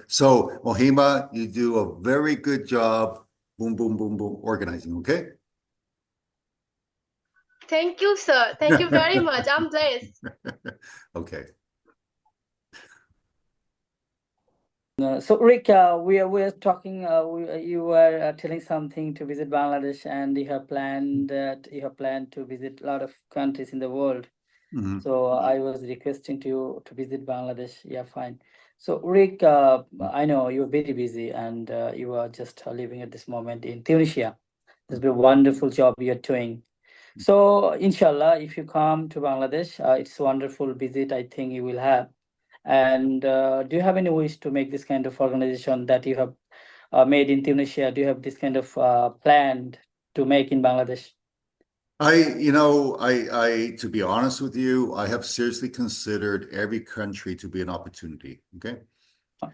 So, Mohima, you do a very good job, boom, boom, boom, boom, organizing, okay? Thank you, sir. Thank you very much. I'm blessed. Okay. So Rick, we are talking. You were telling something to visit Bangladesh, and you have planned to visit a lot of countries in the world. Mhm. So I was requesting to you to visit Bangladesh. Yeah, fine. So Rick, I know you're very busy, and you are just living at this moment in Tunisia. It's been a wonderful job you're doing. So inshallah, if you come to Bangladesh, it's a wonderful visit. I think you will have. And do you have any wish to make this kind of organization that you have made in Tunisia? Do you have this kind of planned to make in Bangladesh? To be honest with you, I have seriously considered every country to be an opportunity. Okay.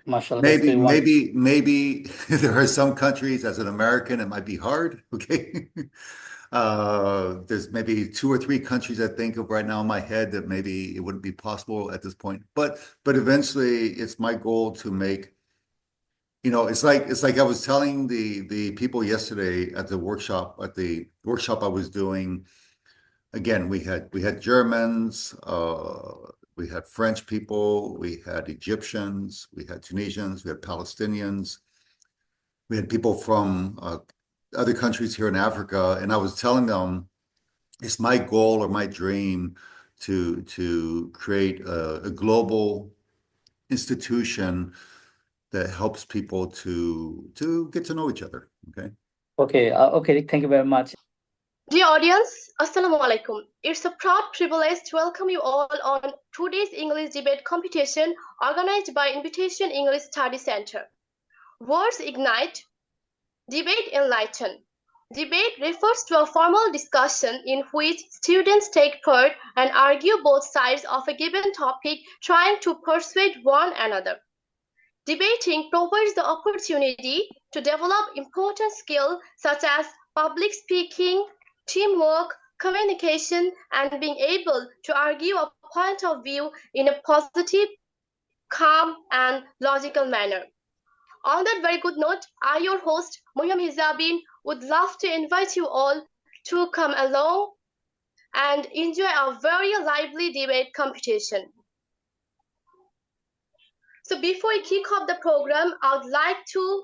Mashallah, that's Maybe, very wonderful. maybe, maybe there are some countries as an American, it might be hard. Okay. There's maybe two or three countries I think of right now in my head that maybe it wouldn't be possible at this point. But eventually it's my goal to make, it's like I was telling the people yesterday at the workshop I was doing. Again, we had Germans, we had French people, we had Egyptians, we had Tunisians, we had Palestinians, we had people from other countries here in Africa, and I was telling them it's my goal or my dream to create a global institution that helps people to get to know each other. Okay. Okay, Rick, thank you very much. Dear audience, Assalamu alaikum. It's a proud privilege to welcome you all on today's English debate competition organized by Invitation English Study Center. Words ignite, debate enlighten. Debate refers to a formal discussion in which students take part and argue both sides of a given topic, trying to persuade one another. Debating provides the opportunity to develop important skills such as public speaking, teamwork, communication, and being able to argue a point of view in a positive, calm, and logical manner. On that very good note, I, your host, Moyam Hizabin, would love to invite you all to come along and enjoy a very lively debate competition. So before we kick off the program, I would like to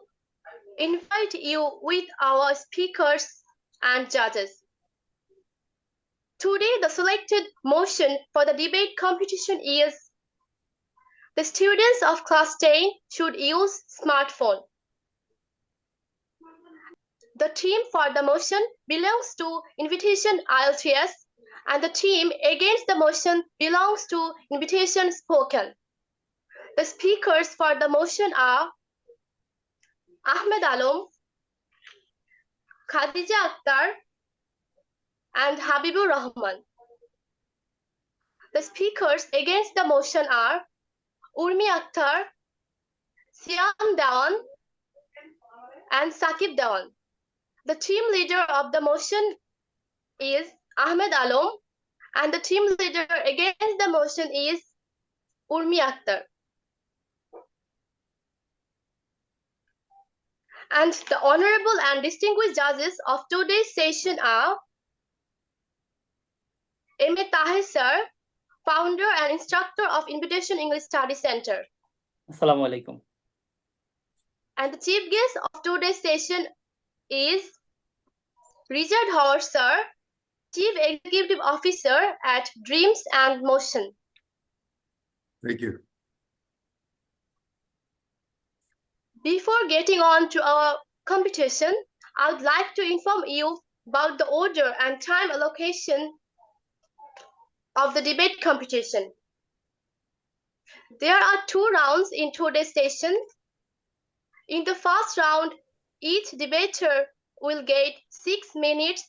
invite you with our speakers and judges. Today, the selected motion for the debate competition is the students of class 10 should use smartphone. The team for the motion belongs to Invitation IELTS and the team against the motion belongs to Invitation Spoken. The speakers for the motion are Ahmed Alom, Khadija Akter, and Habib Rahman. The speakers against the motion are Urmi Akter, Siam Danan, and Sakib Danan. The team leader of the motion is Ahmed Alom, and the team leader against the motion is Urmi Akter. And the honorable and distinguished judges of today's session are Ahmed Tahir sir, founder and instructor of Invitation English Study Center. Assalamu alaikum. And the chief guest of today's session is Richard Howard sir, Chief Executive Officer at Dreams and Motion. Thank you. Before getting on to our competition, I would like to inform you about the order and time allocation of the debate competition. There are 2 rounds in today's session. In the first round, each debater will get 6 minutes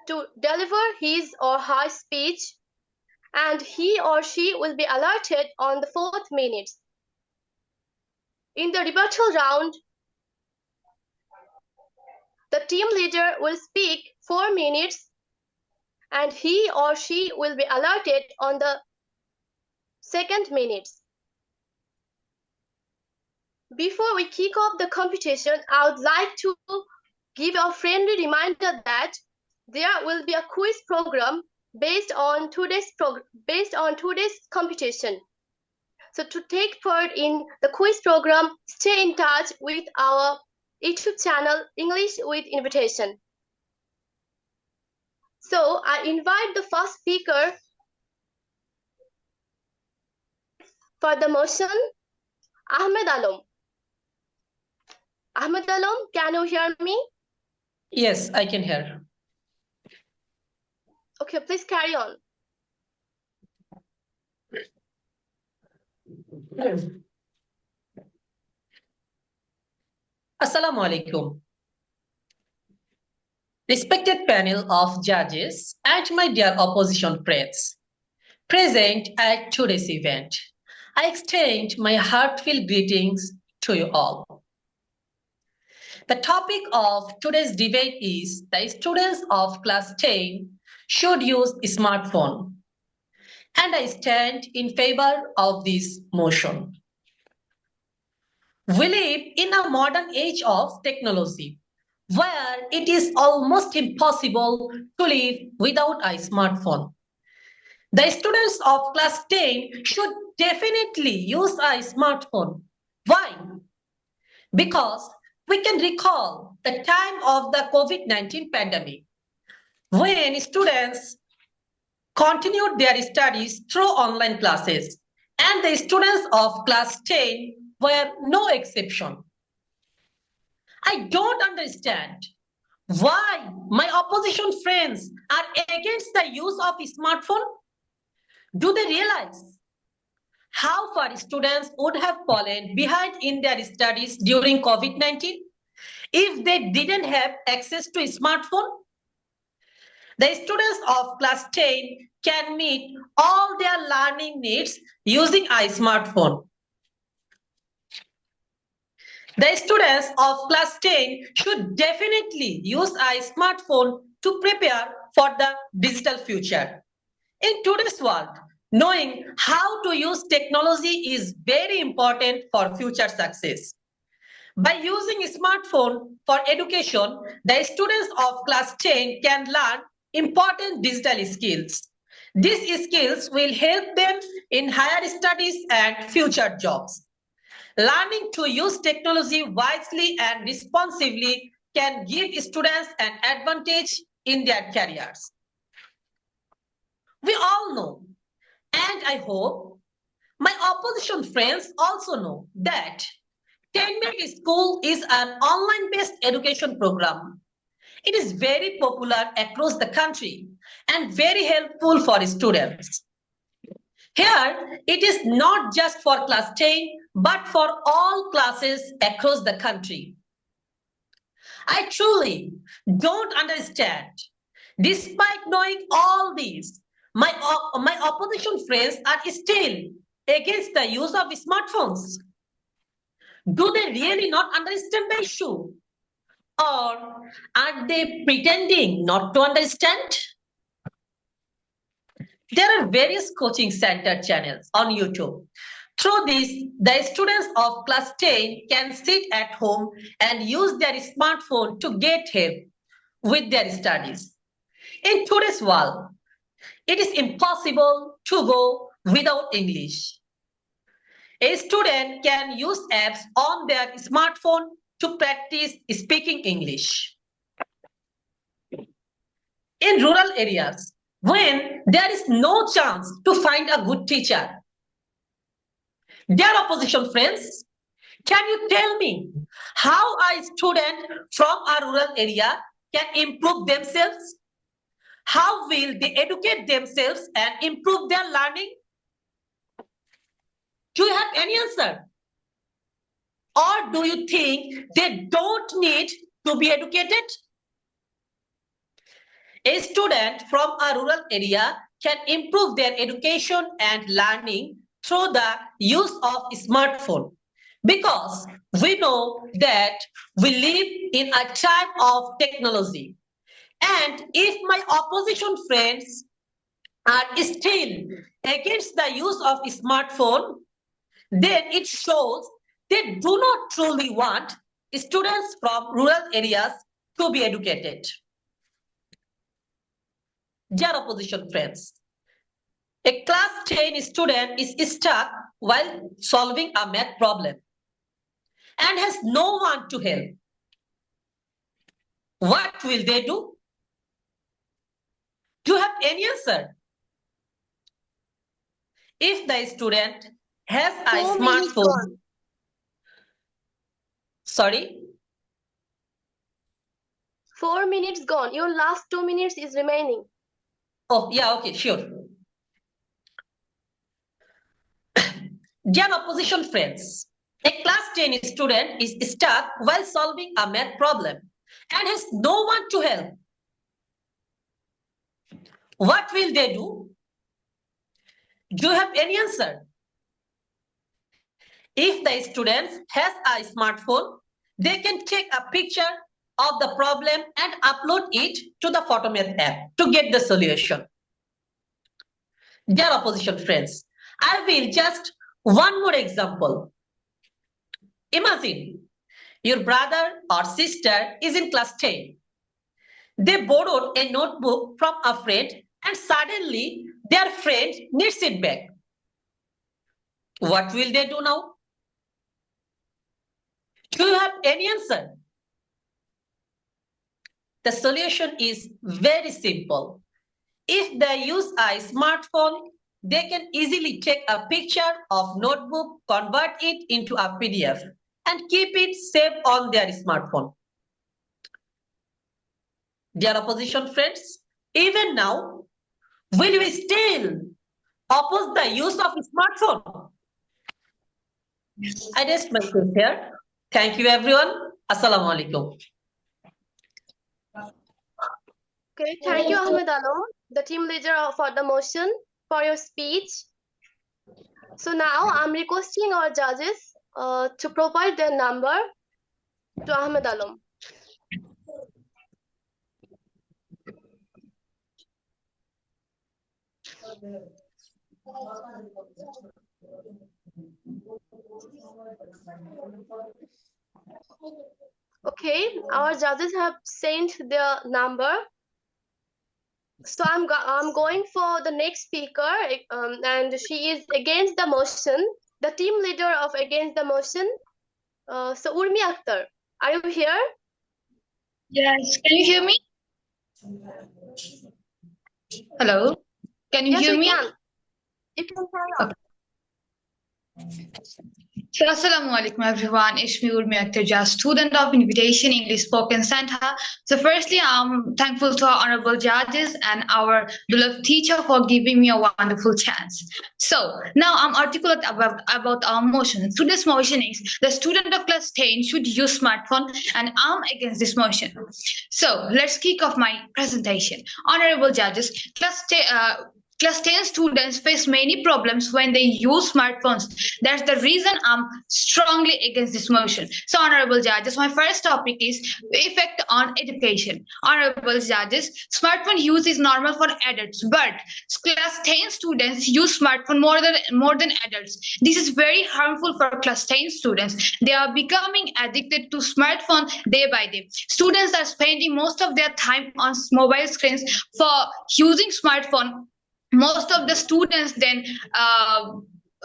to deliver his or her speech, and he or she will be allotted on the 4th minute. In the rebuttal round, the team leader will speak 4 minutes, and he or she will be allotted on the 2nd minute. Before we kick off the competition, I would like to give a friendly reminder that there will be a quiz program based on today's competition. So to take part in the quiz program, stay in touch with our YouTube channel English with Invitation. So I invite the first speaker for the motion, Ahmed Alom. Ahmed Alom, can you hear me? Yes, I can hear. Okay, please carry on. Assalamu alaikum. Respected panel of judges and my dear opposition friends present at today's event, I extend my heartfelt greetings to you all. The topic of today's debate is the students of class 10 should use smartphone, and I stand in favor of this motion. We live in a modern age of technology where it is almost impossible to live without a smartphone. The students of class 10 should definitely use a smartphone. Why? Because we can recall the time of the COVID-19 pandemic when students continued their studies through online classes, and the students of class 10 were no exception. I don't understand why my opposition friends are against the use of smartphone. Do they realize how far students would have fallen behind in their studies during COVID-19 if they didn't have access to a smartphone? The students of class 10 can meet all their learning needs using a smartphone. The students of class 10 should definitely use a smartphone to prepare for the digital future. In today's world, knowing how to use technology is very important for future success. By using a smartphone for education, the students of class 10 can learn important digital skills. These skills will help them in higher studies and future jobs. Learning to use technology wisely and responsibly can give students an advantage in their careers. We all know, and I hope my opposition friends also know, that 10-minute school is an online-based education program. It is very popular across the country and very helpful for students. Here, it is not just for class 10, but for all classes across the country. I truly don't understand. Despite knowing all this, my opposition friends are still against the use of smartphones. Do they really not understand the issue? Or are they pretending not to understand? There are various coaching center channels on YouTube. Through this, the students of class 10 can sit at home and use their smartphone to get help with their studies. In today's world, it is impossible to go without English. A student can use apps on their smartphone to practice speaking English. In rural areas, when there is no chance to find a good teacher, dear opposition friends, can you tell me how a student from a rural area can improve themselves? How will they educate themselves and improve their learning? Do you have any answer? Or do you think they don't need to be educated? A student from a rural area can improve their education and learning through the use of smartphone, because we know that we live in a time of technology. And if my opposition friends are still against the use of smartphone, then it shows They do not truly want students from rural areas to be educated. Dear opposition friends, a class 10 student is stuck while solving a math problem and has no one to help. What will they do? Do you have any answer? If the student has a 4 minutes smartphone, gone. sorry, 4 minutes gone. Your last 2 minutes is remaining. oh yeah, okay, sure. Dear opposition friends, a class 10 student is stuck while solving a math problem and has no one to help. What will they do? Do you have any answer? If the student has a smartphone, they can take a picture of the problem and upload it to the PhotoMath app to get the solution. Dear opposition friends, I will just one more example. Imagine your brother or sister is in class 10. They borrowed a notebook from a friend and suddenly their friend needs it back. What will they do now? Do you have any answer? The solution is very simple. If they use a smartphone, they can easily take a picture of notebook, convert it into a PDF, and keep it saved on their smartphone. Dear opposition friends, even now, will we still oppose the use of smartphone? I rest my case here. Thank you, everyone. Assalamu alaikum. Okay, thank you, Ahmed, the team leader for the motion, for your speech. So now I'm requesting our judges to provide their number to Ahmed Alom. Okay, our judges have sent their number. So I'm going for the next speaker, and she is against the motion, the team leader of against the motion. So Urmi Akter, are you here? Yes, can you hear me? Hello, can you Yes, hear we me? can. You can carry on. So, Assalamu alaikum everyone. It's me, Urmi Akter, student of Invitation English Spoken Center. So, firstly, I'm thankful to our honorable judges and our beloved teacher for giving me a wonderful chance. So, now I'm articulate about our motion. Today's motion is the student of class 10 should use smartphone, and I'm against this motion. So, let's kick off my presentation. Honorable judges, Class 10 students face many problems when they use smartphones. That's the reason I'm strongly against this motion. So, honorable judges, my first topic is effect on education. Honorable judges, smartphone use is normal for adults, but class 10 students use smartphone more than adults. This is very harmful for class 10 students. They are becoming addicted to smartphone day by day. Students are spending most of their time on mobile screens for using smartphone. Most of the students then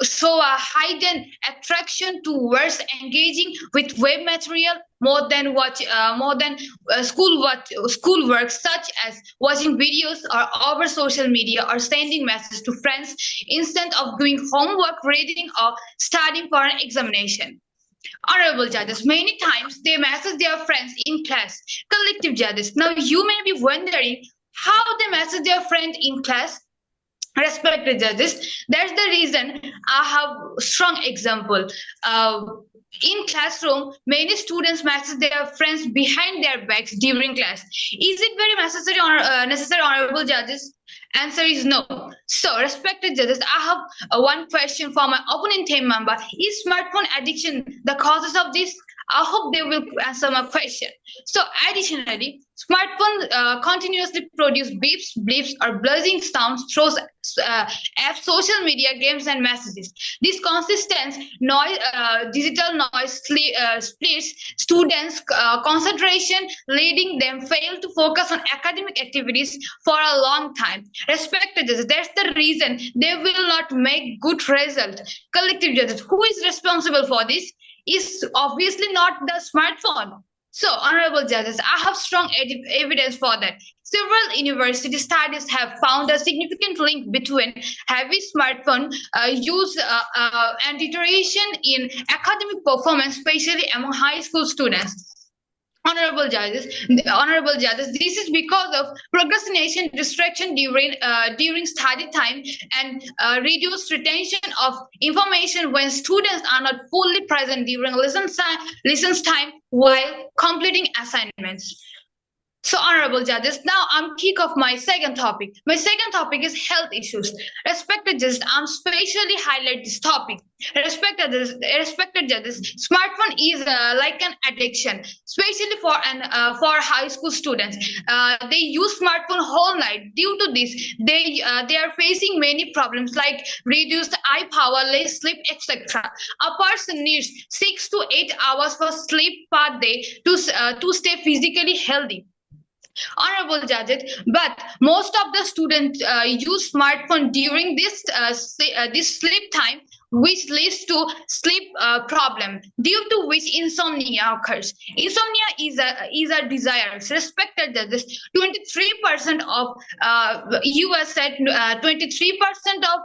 show a hidden attraction towards engaging with web material more than schoolwork, such as watching videos or over social media or sending messages to friends instead of doing homework, reading, or studying for an examination. Honorable judges, many times they message their friends in class. Collective judges, now you may be wondering how they message their friend in class. Respected judges, that's the reason I have strong example. In classroom, many students message their friends behind their backs during class. Is it very necessary, honorable judges? Answer is no. So, respected judges, I have one question for my opponent team member. Is smartphone addiction the causes of this? I hope they will answer my question. So additionally, smartphone continuously produce beeps, bleeps, or buzzing sounds through apps, social media, games, and messages. This consistent noise, digital noise splits students' concentration, leading them fail to focus on academic activities for a long time. Respected judges, that's the reason they will not make good result. Collective judges, who is responsible for this? Is obviously not the smartphone. So, honorable judges, I have strong evidence for that. Several university studies have found a significant link between heavy smartphone use and deterioration in academic performance, especially among high school students. Honorable judges, this is because of procrastination, distraction during study time, and reduced retention of information when students are not fully present during lessons time while completing assignments. So, honorable judges, now I'm kick off my second topic. My second topic is health issues. Respected judges, I'm specially highlight this topic. Respected judges, smartphone is like an addiction, especially for high school students. They use smartphone whole night. Due to this, they are facing many problems like reduced eye power, less sleep, etc. A person needs 6 to 8 hours for sleep per day to stay physically healthy. Honorable judges, but most of the students use smartphone during this sleep time, which leads to sleep problem, due to which insomnia occurs. Insomnia is a desire. Respected judges, 23% of US said 23% of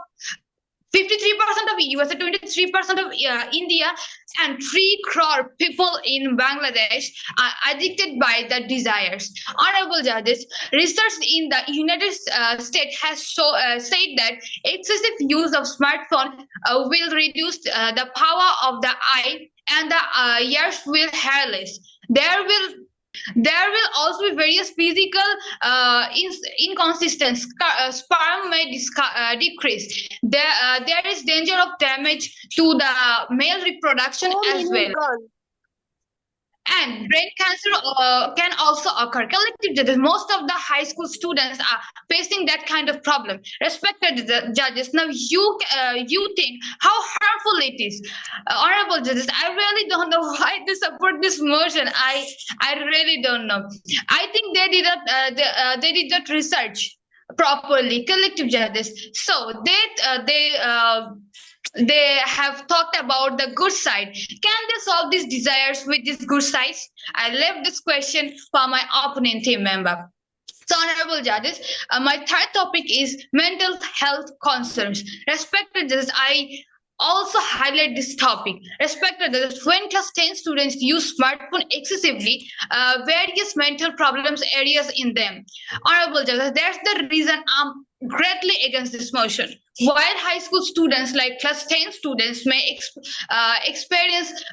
53% of USA, 23% of India, and 3 crore people in Bangladesh are addicted by the desires. Honorable judges, research in the United States has said that excessive use of smartphone will reduce the power of the eye, and the ears will hairless. There will also be various physical inconsistencies. Sperm may decrease. There is danger of damage to the male reproduction as well. And brain cancer can also occur. Collective judges, most of the high school students are facing that kind of problem. Respected judges, now you think how harmful it is. Honorable judges, I really don't know why they support this motion. I really don't know. I think they did not research properly. Collective judges, so they have talked about the good side. Can they solve these desires with these good sides? I left this question for my opponent team member. So, honorable judges, my third topic is mental health concerns. Respected judges, I also highlight this topic. Respected judges, when class 10 students use smartphone excessively, various mental problems areas in them. Honorable judges, that's the reason I'm greatly against this motion. While high school students, like class 10 students, may experience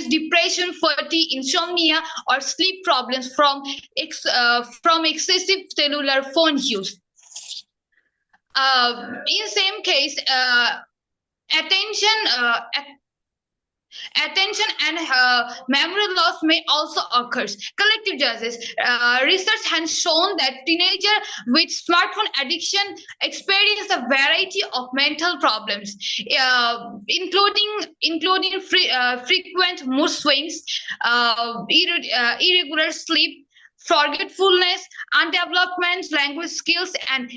depression, fatigue, insomnia, or sleep problems from excessive cellular phone use. In same case, attention and memory loss may also occur. Collective judges, research has shown that teenagers with smartphone addiction experience a variety of mental problems, including frequent mood swings, irregular sleep, forgetfulness, undevelopment language skills, and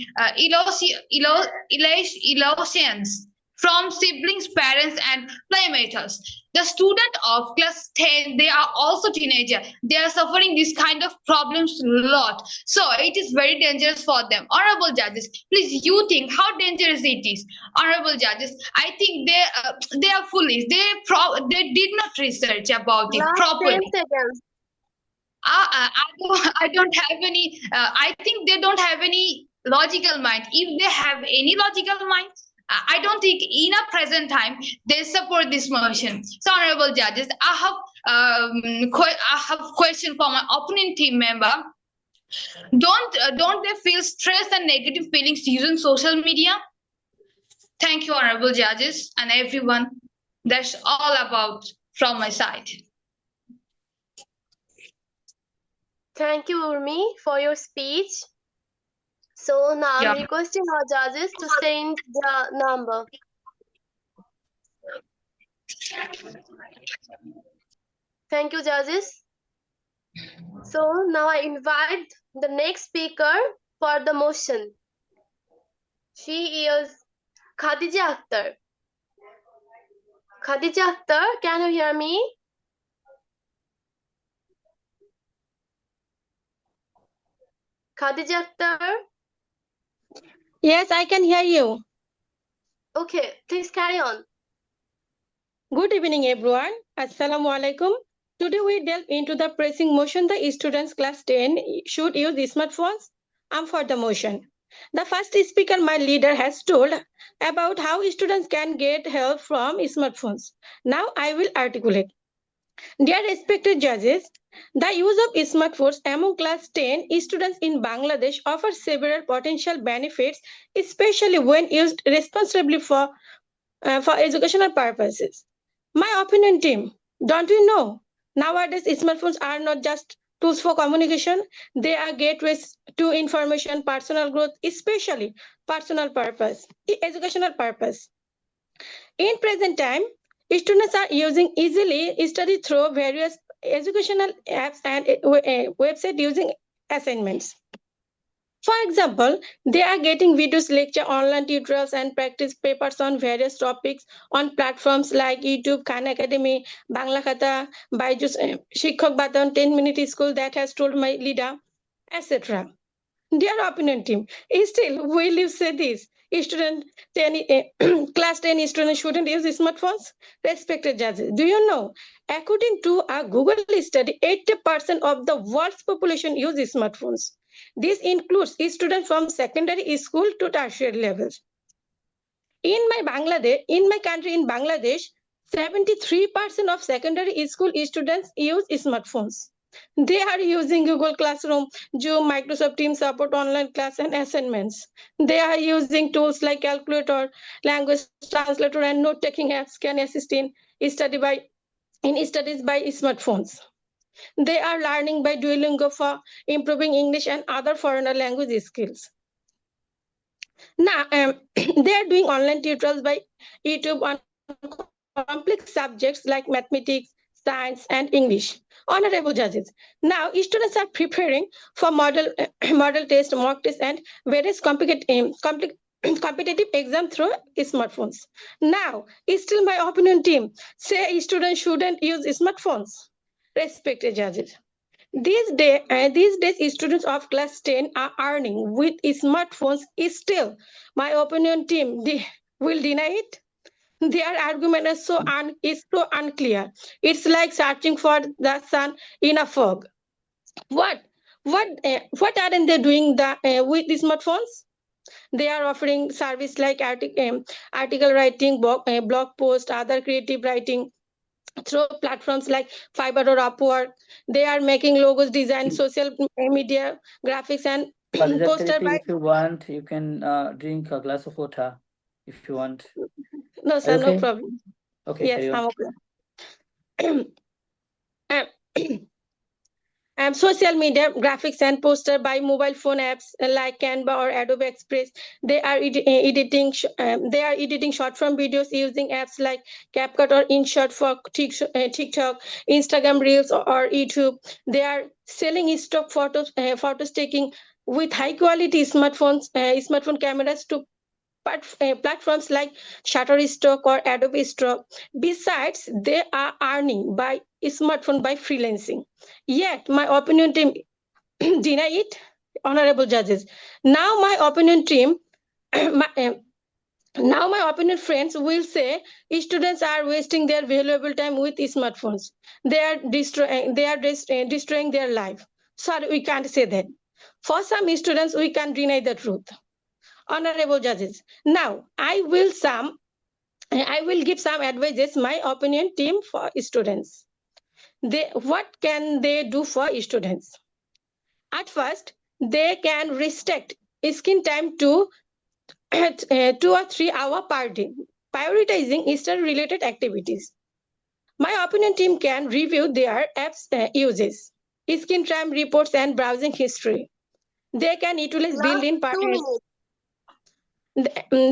illusions from siblings, parents, and playmates. The student of class 10, they are also teenagers. They are suffering this kind of problems a lot. So it is very dangerous for them. Honorable judges, please, you think how dangerous it is? Honorable judges, I think they are foolish. They did not research about it properly. I don't have any. I think they don't have any logical mind. If they have any logical mind, I don't think in a present time they support this motion. So, honorable judges, I have question for my opponent team member. Don't they feel stress and negative feelings using social media? Thank you, honorable judges and everyone. That's all about from my side. Thank you, Urmi, for your speech. So now I'm Yeah. requesting our judges to send the number. Thank you, judges. So now I invite the next speaker for the motion. She is Khadija Akter. Khadija Akter, can you hear me? Khadija Akter? Yes, I can hear you. Okay, please carry on. Good evening, everyone. Assalamu alaikum. Today we delve into the pressing motion the students class 10 should use smartphones. I'm for the motion. The first speaker, my leader, has told about how students can get help from smartphones. Now I will articulate. Dear respected judges, the use of smartphones among class 10 students in Bangladesh offers several potential benefits, especially when used responsibly for educational purposes. My opinion, team, don't you know? Nowadays, smartphones are not just tools for communication, they are gateways to information, personal growth, especially personal purpose, educational purpose. In present time, students are using easily study through various educational apps and website using assignments. For example, they are getting videos, lecture, online tutorials, and practice papers on various topics on platforms like YouTube, Khan Academy, Bangla Khata, Byju's, Shikhok Baton, 10-minute school that has told my leader, etc. Dear opinion team, still will you say this? Student 10, class 10 students shouldn't use smartphones? Respected judges, do you know? According to a Google study, 80% of the world's population use smartphones. This includes students from secondary school to tertiary levels. In my country, in Bangladesh, 73% of secondary school students use smartphones. They are using Google Classroom, Zoom, Microsoft Teams support online class and assignments. They are using tools like calculator, language translator, and note-taking apps can assist in studies by smartphones. They are learning by Duolingo for improving English and other foreigner language skills. Now, they are doing online tutorials by YouTube on complex subjects like mathematics, science, and English. Honorable judges, now students are preparing for model test, mock test, and various competitive exam through smartphones. Now, still my opinion team say students shouldn't use smartphones. Respected judges, these days, students of class 10 are earning with smartphones. Still, my opinion team will deny it. Their argument is so unclear. It's like searching for the sun in a fog. What aren't they doing with the smartphones? They are offering service like article writing, blog post, other creative writing through platforms like Fiverr or Upwork. They are making logos, design, social media, graphics, and poster by. If you want, you can drink a glass of water if you want. No, sir, okay? no problem. Okay, Yes, carry on. I'm okay. Social media graphics and poster by mobile phone apps like Canva or Adobe Express. They are editing short form videos using apps like CapCut or InShot for TikTok, Instagram Reels, or YouTube. They are selling stock photos taking with high quality smartphone cameras to platforms like Shutterstock or Adobe Stock. Besides, they are earning by smartphone by freelancing. Yet, my opinion team deny it, honorable judges. Now, my opinion team, now my opinion friends will say students are wasting their valuable time with smartphones. They are destroying their life. Sorry, we can't say that. For some students, we can deny the truth. Honorable judges, now I will give some advices, my opinion team, for students. What can they do for students? At first, they can restrict screen time to 2 or 3 hours per day, prioritizing study related activities. My opinion team can review their apps uses. screen time reports, and browsing history. They can utilize Last built-in 2 minutes.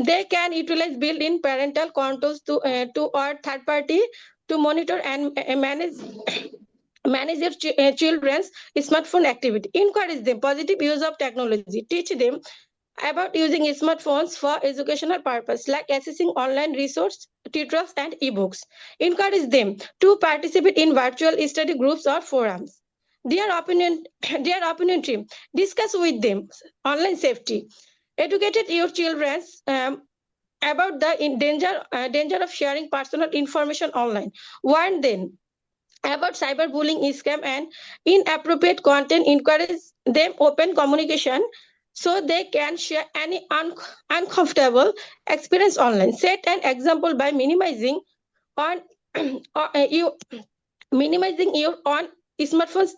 they can utilize built-in parental controls to or third party to monitor and manage their children's smartphone activity. Encourage them positive use of technology. Teach them about using smartphones for educational purpose like accessing online resource tutors and ebooks. Encourage them to participate in virtual study groups or forums. Dear opinion team, discuss with them online safety. Educated your children about the danger of sharing personal information online. Warn them about cyberbullying, scam, and inappropriate content. Encourage them open communication so they can share any uncomfortable experience online. Set an example by on you minimizing your on smartphones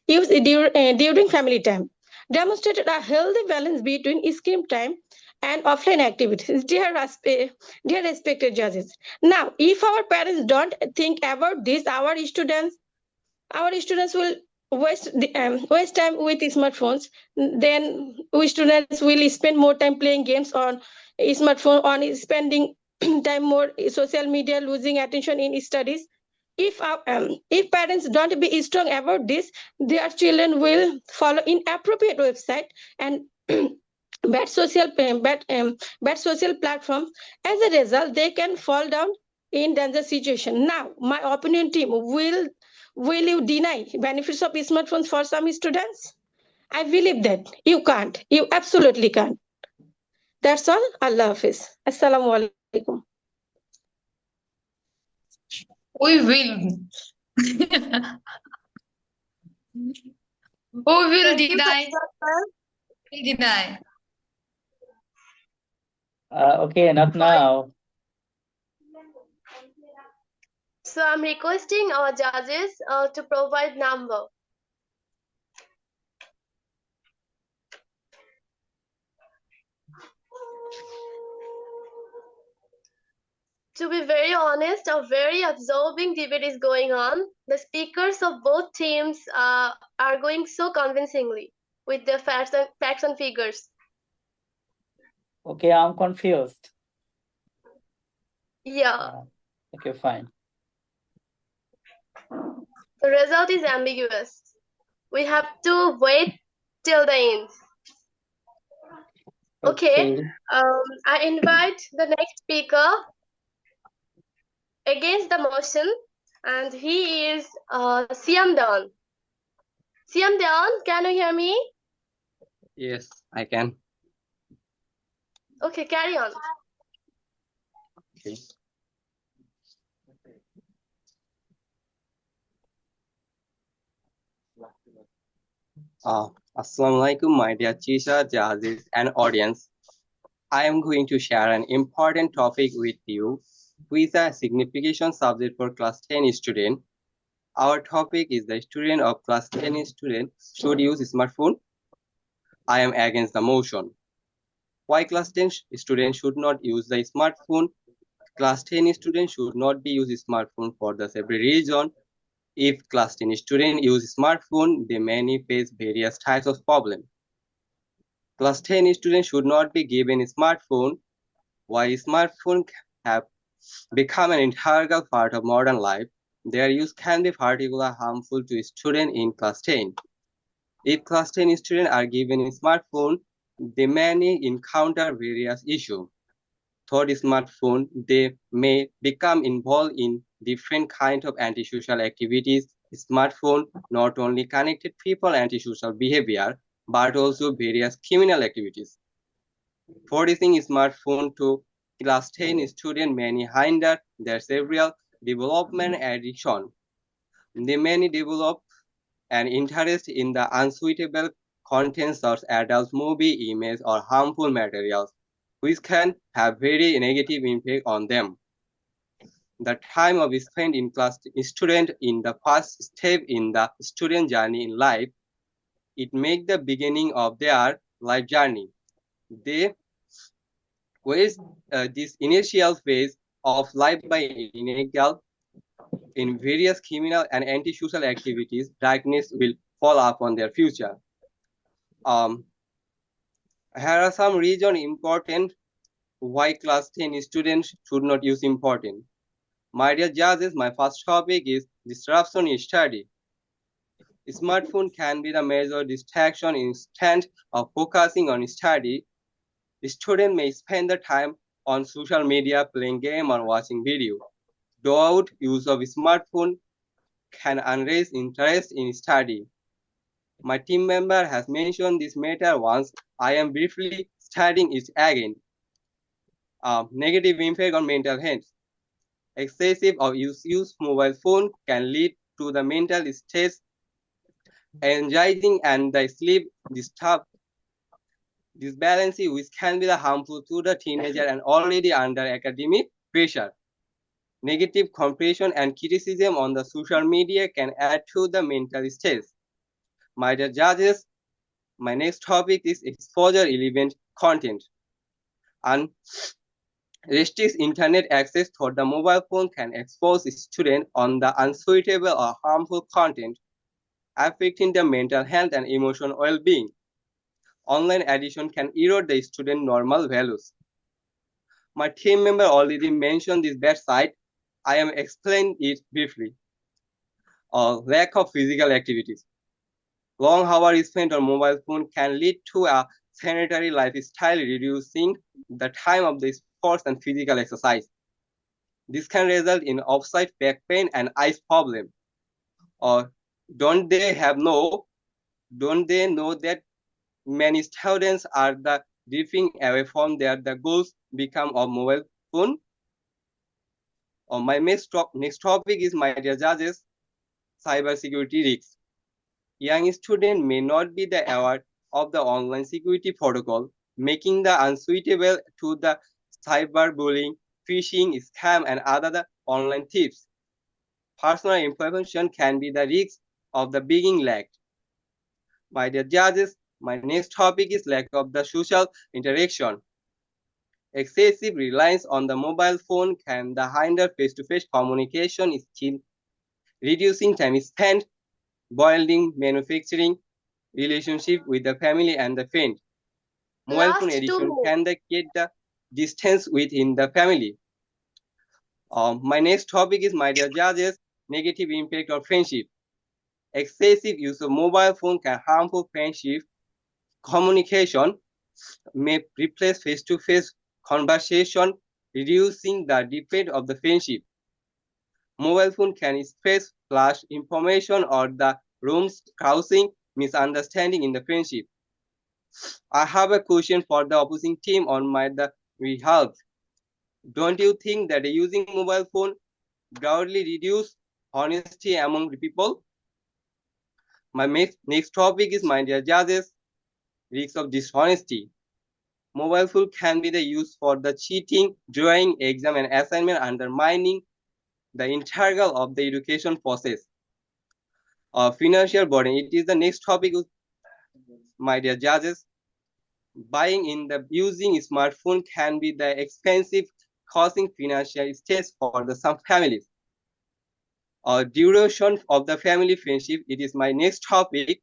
use during family time. Demonstrated a healthy balance between screen time and offline activities. Dear respected judges, now if our parents don't think about this, our students will waste time with smartphones. Then we students will spend more time playing games on smartphone, on spending time more social media, losing attention in studies. If parents don't be strong about this, their children will follow inappropriate website and bad social platforms. As a result, they can fall down in danger situation. Now, my opinion team, will you deny benefits of smartphones for some students? I believe that you can't. You absolutely can't. That's all. Allah Hafiz. Assalamu alaikum. We will. Who will Thank you, deny? Khadija. Will deny. Okay, not now. So I'm requesting our judges to provide number. To be very honest, a very absorbing debate is going on. The speakers of both teams are going so convincingly with their facts and figures. Okay, I'm confused. Yeah, Okay, fine. the result is ambiguous. We have to wait till the end. Okay, I invite the next speaker against the motion, and he is Siam Danan. Siam Danan, can you hear me? Yes, I can. Okay, carry on. Okay. Assalamu alaikum, my dear teacher, judges, and audience. I am going to share an important topic with you, which is a significant subject for class 10 student. Our topic is the student of class 10 student should use smartphone. I am against the motion. Why class 10 students should not use the smartphone? Class 10 students should not be use smartphone for the several reason. If class 10 students use smartphone, they may face various types of problems. Class 10 students should not be given a smartphone. Why smartphones have become an integral part of modern life, their use can be particularly harmful to students in class 10. If class 10 students are given a smartphone, they may encounter various issues. Through the smartphone, they may become involved in different kinds of antisocial activities. Smartphone not only connected people antisocial behavior, but also various criminal activities. Forcing smartphone to class 10 students may hinder their several development addiction. They may develop an interest in the unsuitable contents of adult movie, images, or harmful materials, which can have very negative impact on them. The time of spent in class student in the first step in the student journey in life, it makes the beginning of their life journey. They waste this initial phase of life by engaging in various criminal and antisocial activities. Darkness will follow up on their future. Here are some reasons important why class 10 students should not use important. My dear judges, my first topic is disruption in study. Smartphone can be the major distraction instead of focusing on study. The student may spend the time on social media, playing game or watching video. Without use of smartphone can unraise interest in study. My team member has mentioned this matter once. I am briefly studying it again. Negative impact on mental health. Excessive or use mobile phone can lead to the mental stress, anxiety, and the sleep disbalancing, which can be harmful to the teenager and already under academic pressure. Negative comparison and criticism on the social media can add to the mental stress. My dear judges, my next topic is exposure relevant content. Restricts internet access for the mobile phone can expose students on the unsuitable or harmful content, affecting the mental health and emotional well-being. Online addiction can erode the student normal values. My team member already mentioned this bad side. I am explaining it briefly. Lack of physical activities. Long hours spent on mobile phone can lead to a sedentary lifestyle, reducing the time of the sports and physical exercise. This can result in offside back pain and eyes problem. Or don't they know that many students are drifting away from the goals become of mobile phone? My next topic is, my dear judges, cybersecurity risks. Young students may not be aware of the online security protocol, making the unsuitable to the cyberbullying, phishing, scam, and other online thieves. Personal information can be the risk of the being lacked. My dear judges, my next topic is lack of the social interaction. Excessive reliance on the mobile phone can hinder face-to-face communication skill, reducing time spent building manufacturing relationship with the family and the friend. Mobile phone addiction can create the distance within the family. My next topic is, my dear judges, negative impact of friendship. Excessive use of mobile phone can harmful friendship. Communication may replace face-to-face conversation, reducing the depth of the friendship. Mobile phone can spread flash information or the rooms causing misunderstanding in the friendship. I have a question for the opposing team on my behalf. Don't you think that using mobile phone greatly reduce honesty among the people? My next topic is, my dear judges, risks of dishonesty. Mobile phone can be used for the cheating, drawing, exam, and assignment, undermining the integral of the education process. Financial burden. It is the next topic, my dear judges. Using smartphone can be expensive, causing financial stress for some families. Duration of the family friendship. It is my next topic.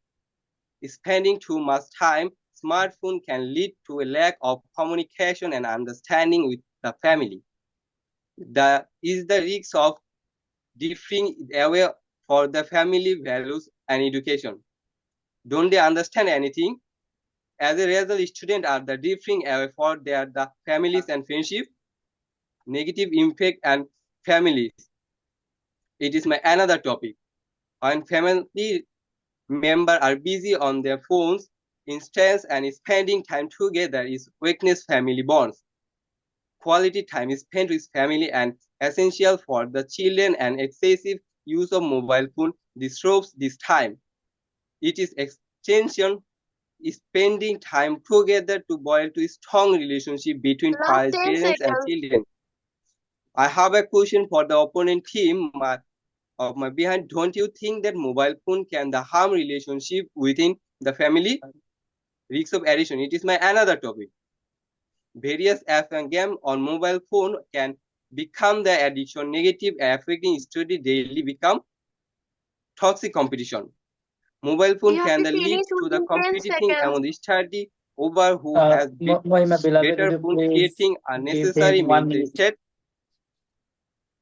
Spending too much time, smartphone can lead to a lack of communication and understanding with the family. The risk of drifting away for the family values and education. Don't they understand anything? As a result, students are drifting away for their families and friendship. Negative impact and families. It is my another topic. When family members are busy on their phones, instance and spending time together is weakness family bonds. Quality time is spent with family and essential for the children, and excessive use of mobile phone disrupts this time. It is extension spending time together to build a strong relationship between parents and children. I have a question for the opponent team of my behind. Don't you think that mobile phone can harm relationship within the family? Risks of addiction. It is my another topic. Various apps and games on mobile phone can become the addiction negative, affecting study daily become toxic competition. Mobile phone You have can to lead finish to the within 10 competing seconds. among the study over who has Mohima beloved, better would you phone, please creating give unnecessary him 1 mental minute? state.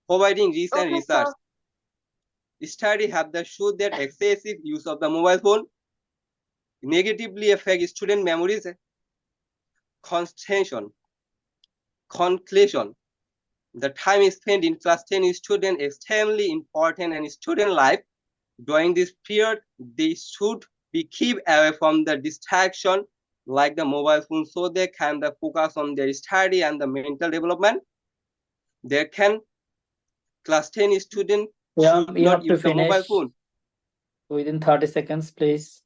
Providing recent Okay, research sir. study have the shown that excessive use of the mobile phone negatively affect student memories, concentration, conclusion. The time spent in class 10 is student extremely important in student life. During this period, they should be keep away from the distraction like the mobile phone so they can focus on their study and the mental development. They can class 10 student Yeah, should you not have to use the mobile finish phone. within 30 seconds, please.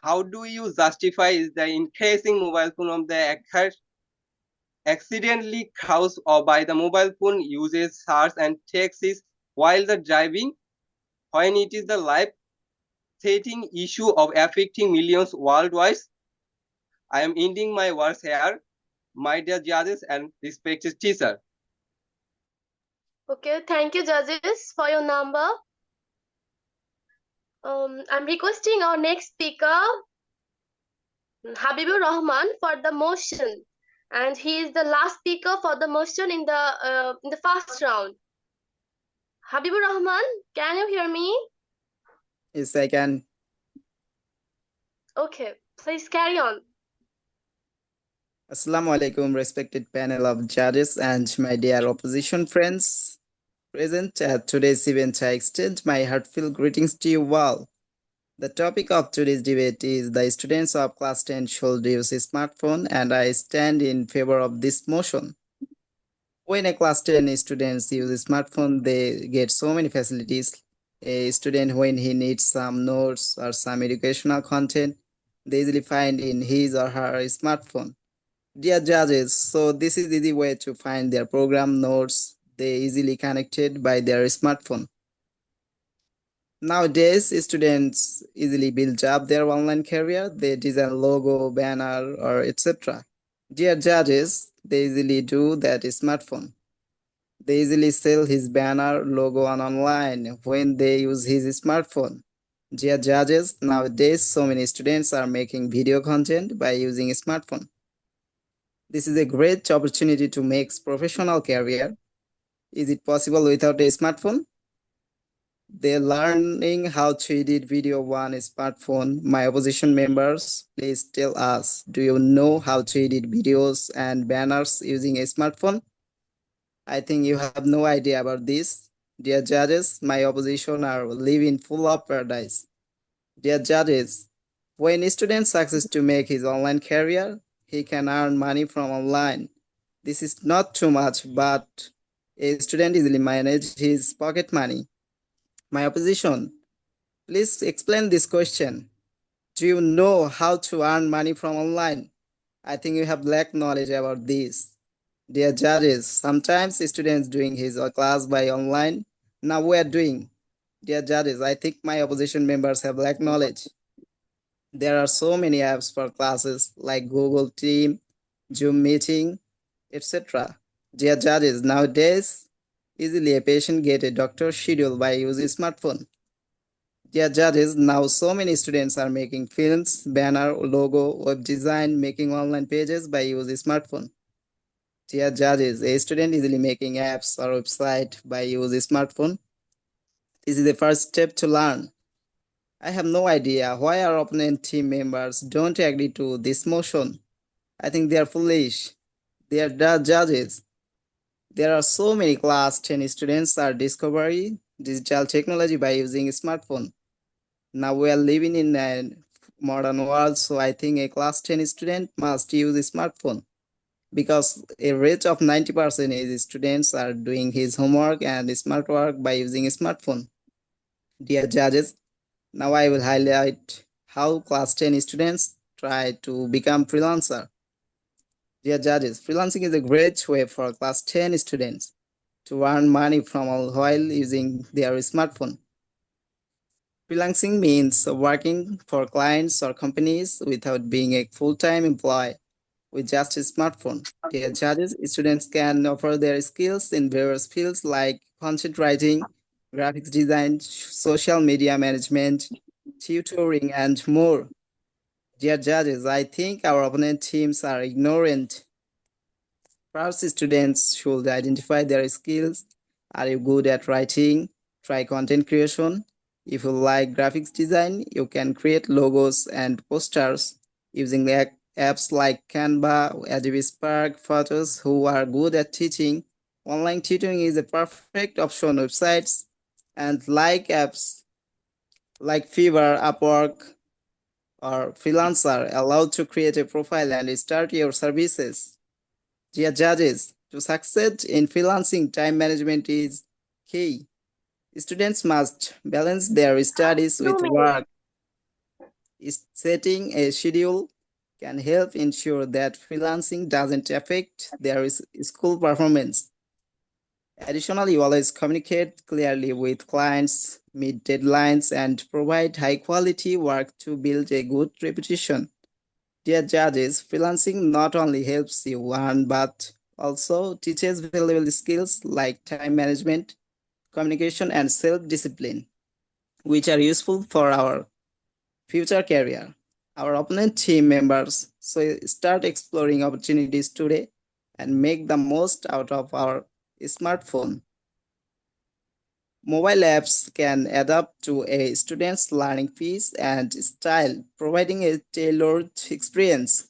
How do you justify is the increasing mobile phone of the accidentally crossed or by the mobile phone uses search and texts while the driving when it is the life-threatening issue of affecting millions worldwide? I am ending my words here, my dear judges and respected teacher. Okay, thank you, judges, for your number. I'm requesting our next speaker, Habib Rahman, for the motion, and he is the last speaker for the motion in the first round. Habib Rahman, can you hear me? Yes, I can. Okay, please carry on. Assalamu alaikum, respected panel of judges and my dear opposition friends present at today's event. I extend my heartfelt greetings to you all. The topic of today's debate is the students of class 10 should use a smartphone, and I stand in favor of this motion. When a class 10 students use a smartphone, they get so many facilities. A student, when he needs some notes or some educational content, they easily find in his or her smartphone. Dear judges, so this is the easy way to find their program notes. They easily connected by their smartphone. Nowadays, students easily build up their online career. They design logo, banner, or etc. Dear judges, they easily do that smartphone. They easily sell his banner, logo on online when they use his smartphone. Dear judges, nowadays so many students are making video content by using a smartphone. This is a great opportunity to make professional career. Is it possible without a smartphone? They're learning how to edit video on a smartphone. My opposition members, please tell us, do you know how to edit videos and banners using a smartphone? I think you have no idea about this. Dear judges, my opposition are living full of paradise. Dear judges, when a student succeeds to make his online career, he can earn money from online. This is not too much, but a student easily manage his pocket money. My opposition, please explain this question. Do you know how to earn money from online? I think you have lack knowledge about this. Dear judges, sometimes students doing his or class by online. Now we are doing. Dear judges, I think my opposition members have lack knowledge. There are so many apps for classes like Google Team, Zoom Meeting, etc. Dear judges, nowadays, easily a patient get a doctor schedule by using smartphone. Dear judges, now so many students are making films, banner, logo, web design, making online pages by using smartphone. Dear judges, a student easily making apps or website by using smartphone. This is the first step to learn. I have no idea why our opponent team members don't agree to this motion. I think they are foolish. They are the judges. There are so many class 10 students are discovering digital technology by using a smartphone. Now we are living in a modern world, so I think a class 10 student must use a smartphone because a rate of 90% is students are doing his homework and smart work by using a smartphone. Dear judges, now I will highlight how class 10 students try to become freelancer. Dear judges, freelancing is a great way for class 10 students to earn money from while using their smartphone. Freelancing means working for clients or companies without being a full-time employee with just a smartphone. Dear judges, students can offer their skills in various fields like content writing, graphics design, social media management, tutoring, and more. Dear judges, I think our opponent teams are ignorant. First, students should identify their skills. Are you good at writing? Try content creation. If you like graphics design, you can create logos and posters using apps like Canva, Adobe Spark, Photos. Who are good at teaching. Online tutoring is a perfect option. Websites and like apps like Fiverr, Upwork, or Freelancer allow to create a profile and start your services. Dear judges, to succeed in freelancing, time management is key. Students must balance their studies with 2 minutes. work. Setting a schedule can help ensure that freelancing doesn't affect their school performance. Additionally, always communicate clearly with clients, meet deadlines, and provide high quality work to build a good reputation. Dear judges, freelancing not only helps you earn but also teaches valuable skills like time management, communication, and self discipline, which are useful for our future career. Our opponent team members, so start exploring opportunities today and make the most out of our smartphone. Mobile apps can adapt to a student's learning pace and style, providing a tailored experience.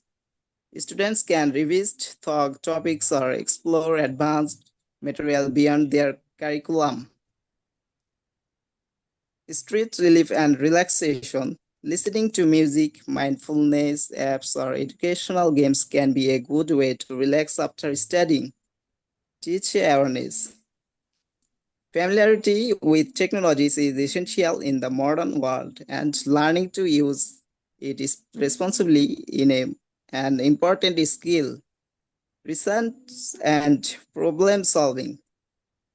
Students can revisit topics or explore advanced material beyond their curriculum. Stress relief and relaxation. Listening to music, mindfulness apps, or educational games can be a good way to relax after studying. Teach awareness. Familiarity with technologies is essential in the modern world, and learning to use it is responsibly an important skill. Research and problem solving.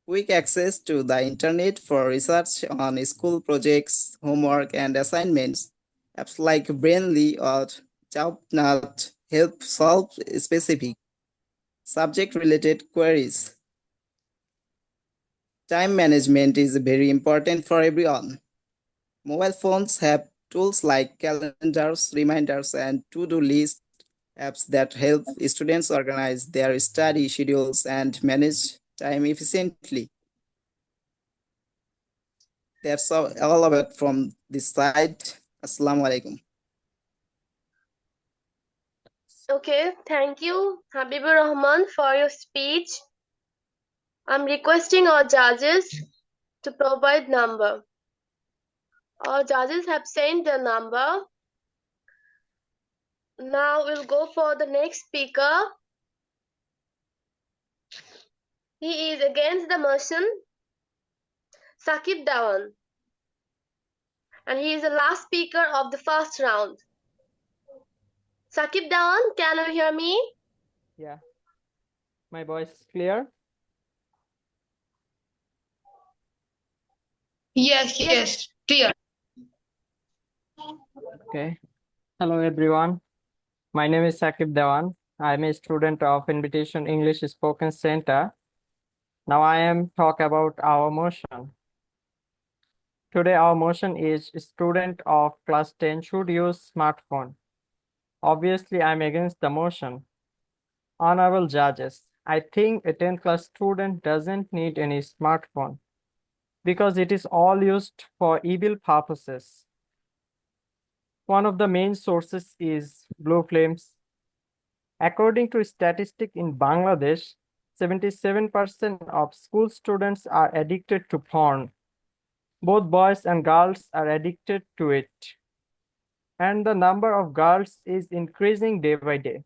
Quick access to the internet for research on school projects, homework, and assignments. Apps like Brainly or JobNut help solve specific subject-related queries. Time management is very important for everyone. Mobile phones have tools like calendars, reminders, and to-do list apps that help students organize their study schedules and manage time efficiently. That's all about from this side. Assalamu alaikum. Okay, thank you, Habib Rahman, for your speech. I'm requesting our judges to provide number. Our judges have sent the number. Now we'll go for the next speaker. He is against the motion, Sahib Danan. And he is the last speaker of the first round. Sahib Danan, can you hear me? Yeah. My voice is clear? Yes, clear. Okay. Hello, everyone. My name is Sakib Danan. I'm a student of Invitation English Spoken Center. Now I am talk about our motion. Today our motion is student of class 10 should use smartphone. Obviously, I'm against the motion. Honorable judges, I think a 10th class student doesn't need any smartphone because it is all used for evil purposes. One of the main sources is blue flames. According to statistic in Bangladesh, 77% of school students are addicted to porn. Both boys and girls are addicted to it. And the number of girls is increasing day by day.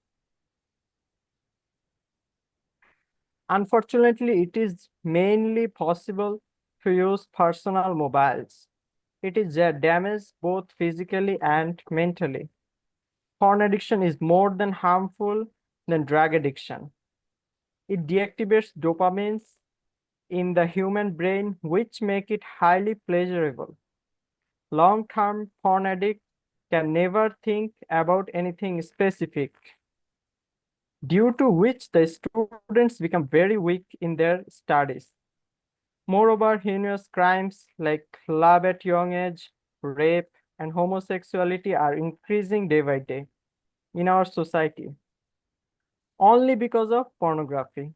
Unfortunately, it is mainly possible to use personal mobiles. It is damaged both physically and mentally. Porn addiction is more than harmful than drug addiction. It deactivates dopamines in the human brain, which make it highly pleasurable. Long-term porn addicts can never think about anything specific, due to which the students become very weak in their studies. Moreover, heinous crimes like love at young age, rape, and homosexuality are increasing day by day in our society only because of pornography.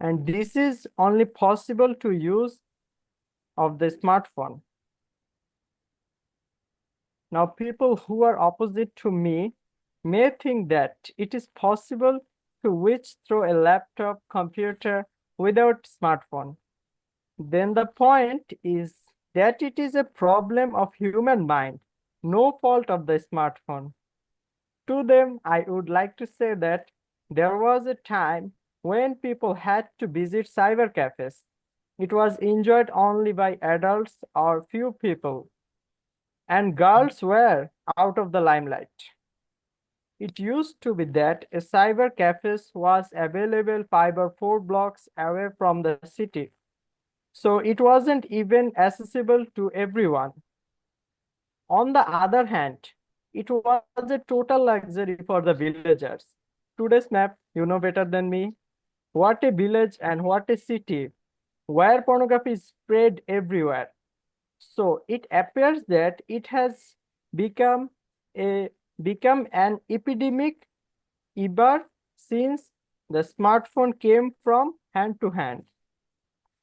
And this is only possible to use of the smartphone. Now, people who are opposite to me may think that it is possible to witch through a laptop computer without smartphone. Then the point is that it is a problem of human mind, no fault of the smartphone. To them, I would like to say that there was a time when people had to visit cyber cafes. It was enjoyed only by adults or few people, and girls were out of the limelight. It used to be that a cyber cafe was available 5 or 4 blocks away from the city, so it wasn't even accessible to everyone. On the other hand, it was a total luxury for the villagers. Today's map, you know better than me. What a village and what a city, where pornography is spread everywhere. So it appears that it has become an epidemic ever since the smartphone came from hand to hand.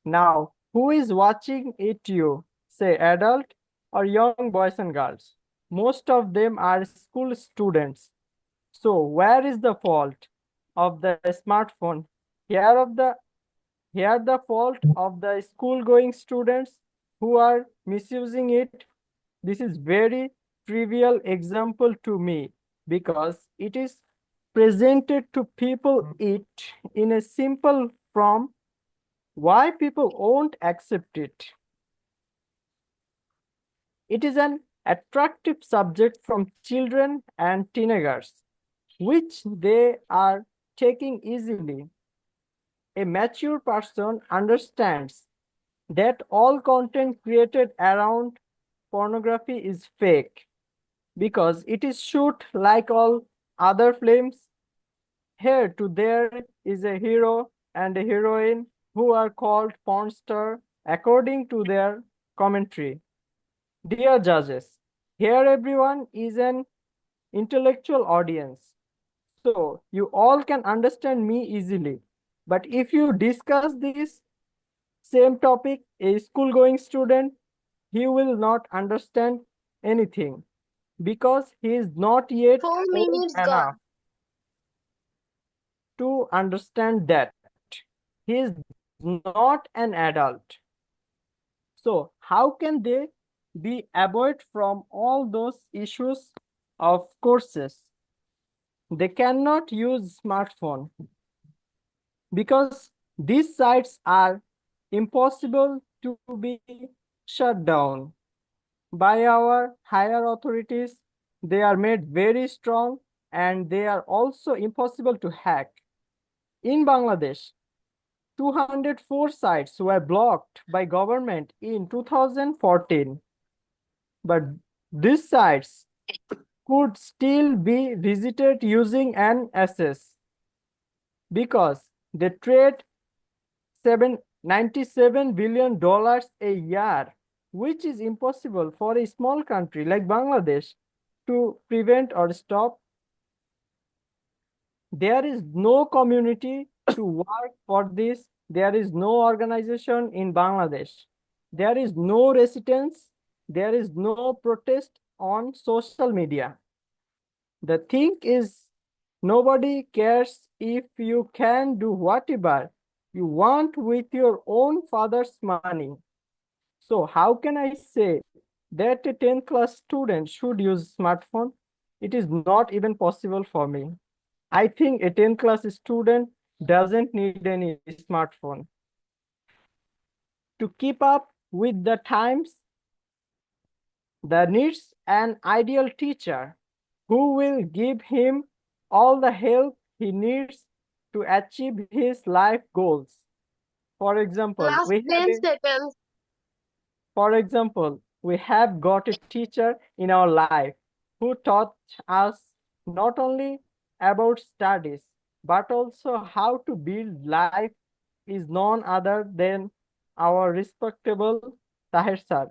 Now, who is watching it, you say adult or young boys and girls? Most of them are school students. So where is the fault of the smartphone? Here the fault of the school going students who are misusing it. This is very trivial example to me because it is presented to people it in a simple form. Why people won't accept it? It is an attractive subject from children and teenagers, which they are taking easily. A mature person understands that all content created around pornography is fake because it is shoot like all other films. Here to there is a hero and a heroine who are called porn star according to their commentary. Dear judges, here everyone is an intellectual audience, so you all can understand me easily. But if you discuss this same topic, a school-going student, he will not understand anything because he is not yet 4 old minutes enough gone. to understand that. He is not an adult. So how can they be avoid from all those issues of courses? They cannot use smartphone because these sites are impossible to be shut down by our higher authorities. They are made very strong and they are also impossible to hack. In Bangladesh, 204 sites were blocked by government in 2014, but these sites could still be visited using an access because they trade $97 billion a year, which is impossible for a small country like Bangladesh to prevent or stop. There is no community to work for this. There is no organization in Bangladesh. There is no resistance. There is no protest on social media. The thing is, nobody cares if you can do whatever you want with your own father's money. So how can I say that a 10th class student should use smartphone? It is not even possible for me. I think a 10th class student doesn't need any smartphone. To keep up with the times, the needs an ideal teacher who will give him all the help he needs to achieve his life goals. For example, Last 10 seconds. we have got a teacher in our life who taught us not only about studies, but also how to build life is none other than our respectable Tahir sir.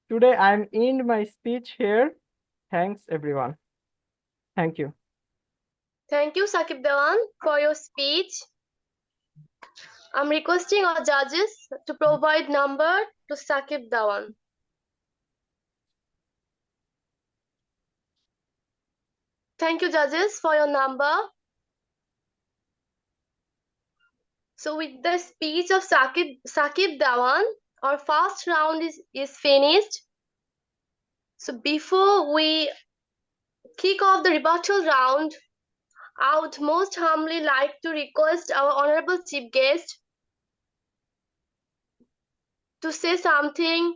Today I'm end my speech here. Thanks everyone. Thank you. Thank you, Sahib Danan, for your speech. I'm requesting our judges to provide number to Sahib Danan. Thank you, judges, for your number. So with the speech of Sahib Danan, our first round is finished. So before we kick off the rebuttal round, I would most humbly like to request our honorable chief guest to say something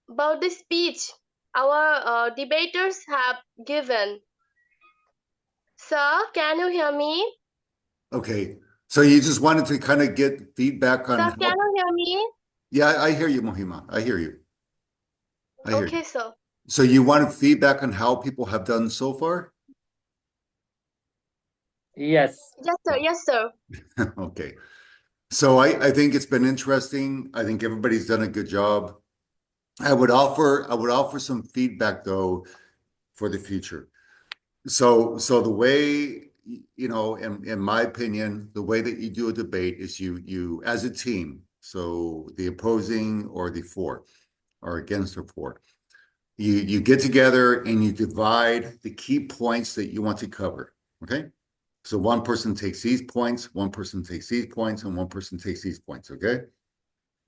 about the speech our debaters have given. Sir, can you hear me? Okay. So you just wanted to kind of get feedback on Sir, how, can you hear me? yeah, I hear you, Mohima. I hear you. I hear you. Okay, sir. So you wanted feedback on how people have done so far? Yes. Yes, sir. Yes, sir. Okay. So I think it's been interesting. I think everybody's done a good job. I would offer some feedback though for the future. So the way, you know, in my opinion, the way that you do a debate is you as a team. So the opposing or the for or against or for, you get together and you divide the key points that you want to cover. Okay. So one person takes these points, one person takes these points, and one person takes these points. Okay.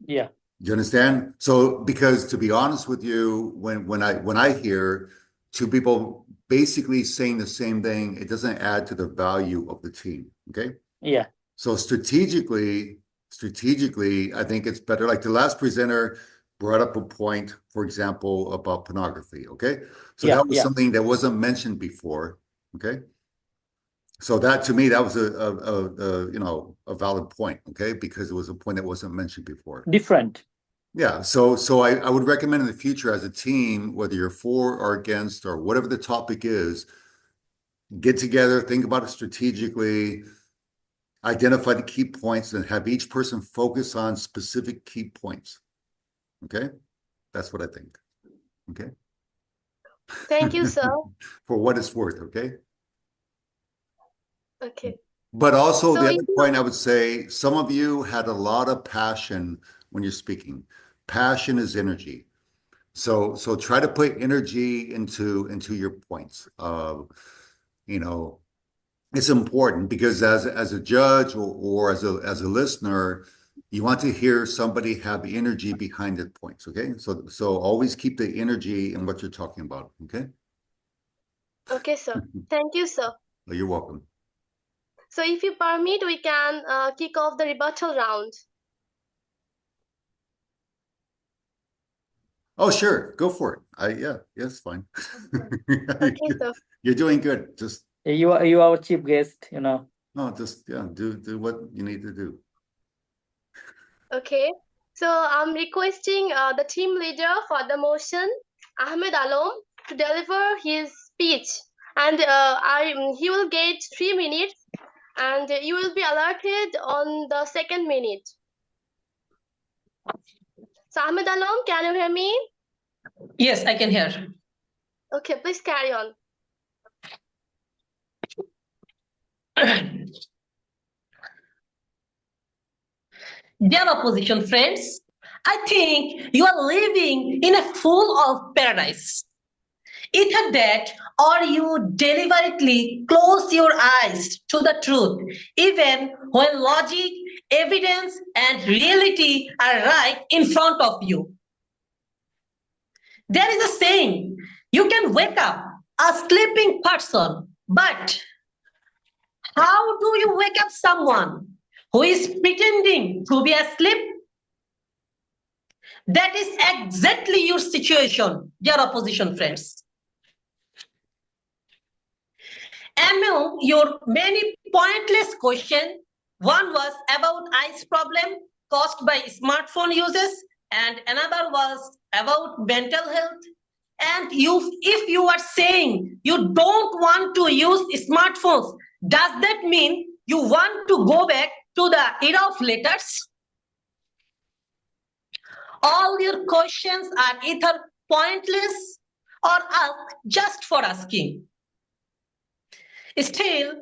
Yeah. You understand? So, because to be honest with you, when I hear two people basically saying the same thing, it doesn't add to the value of the team. Okay. Yeah. So strategically, I think it's better. Like the last presenter brought up a point, for example, about pornography. Okay. So Yeah. that was Yeah. something that wasn't mentioned before. Okay. So that to me, that was you know, a valid point, okay, because it was a point that wasn't mentioned before. Different. Yeah, so I would recommend in the future as a team, whether you're for or against or whatever the topic is, get together, think about it strategically, identify the key points, and have each person focus on specific key points. Okay, that's what I think. Okay. Thank you, sir. For what it's worth. Okay. Okay. But also So the if other you- point I would say, some of you had a lot of passion when you're speaking. Passion is energy. So try to put energy into your points. You know, it's important because as a judge or as a listener, you want to hear somebody have energy behind their points. Okay. So always keep the energy in what you're talking about. Okay. Okay, sir. Thank you, sir. You're welcome. So if you permit, we can kick off the rebuttal round. Oh, sure. Go for it. Yeah, it's fine. Okay, sir. You're doing good. Just You are our chief guest, you know. no, just yeah, do what you need to do. Okay. So I'm requesting the team leader for the motion, Ahmed Alom, to deliver his speech. And he will get 3 minutes and you will be alerted on the second minute. So Ahmed Alom, can you hear me? Yes, I can hear. Okay, please carry on. Dear opposition friends, I think you are living in a full of paradise. Either that or you deliberately close your eyes to the truth, even when logic, evidence, and reality are right in front of you. There is a saying, you can wake up a sleeping person, but how do you wake up someone who is pretending to be asleep? That is exactly your situation, dear opposition friends. Among your many pointless questions, one was about eyes problem caused by smartphone uses, and another was about mental health. And if you are saying you don't want to use smartphones, does that mean you want to go back to the era of letters? All your questions are either pointless or asked just for asking. Still,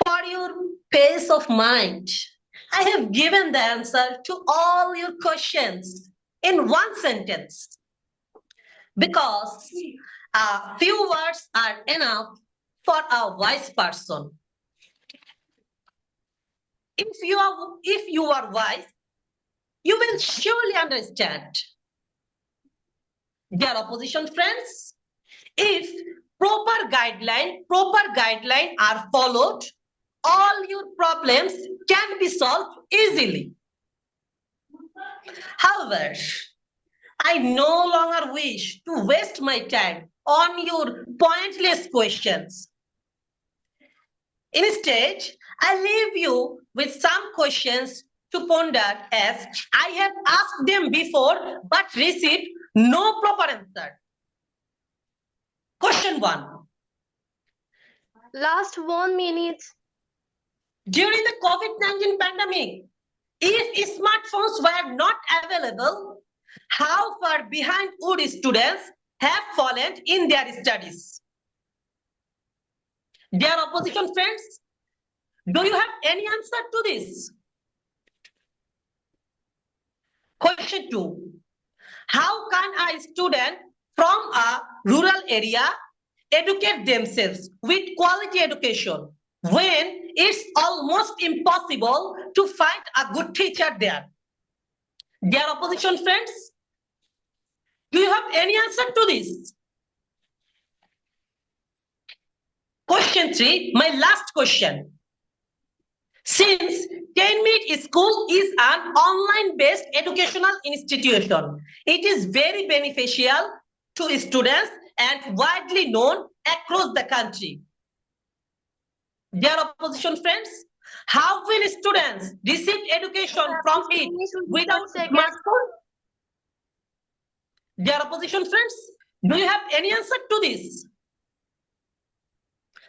for your peace of mind, I have given the answer to all your questions in one sentence because a few words are enough for a wise person. If you are wise, you will surely understand. Dear opposition friends, if proper guidelines are followed, all your problems can be solved easily. However, I no longer wish to waste my time on your pointless questions. Instead, I leave you with some questions to ponder as I have asked them before but received no proper answer. Question 1. Last 1 minute. During the COVID-19 pandemic, if smartphones were not available, how far behind would students have fallen in their studies? Dear opposition friends, do you have any answer to this? Question 2. How can a student from a rural area educate themselves with quality education when it's almost impossible to find a good teacher there? Dear opposition friends, do you have any answer to this? Question 3, my last question. Since 10-Minute School is an online-based educational institution, it is very beneficial to students and widely known across the country. Dear opposition friends, how will students receive education from it without smartphone? Dear opposition friends, do you have any answer to this?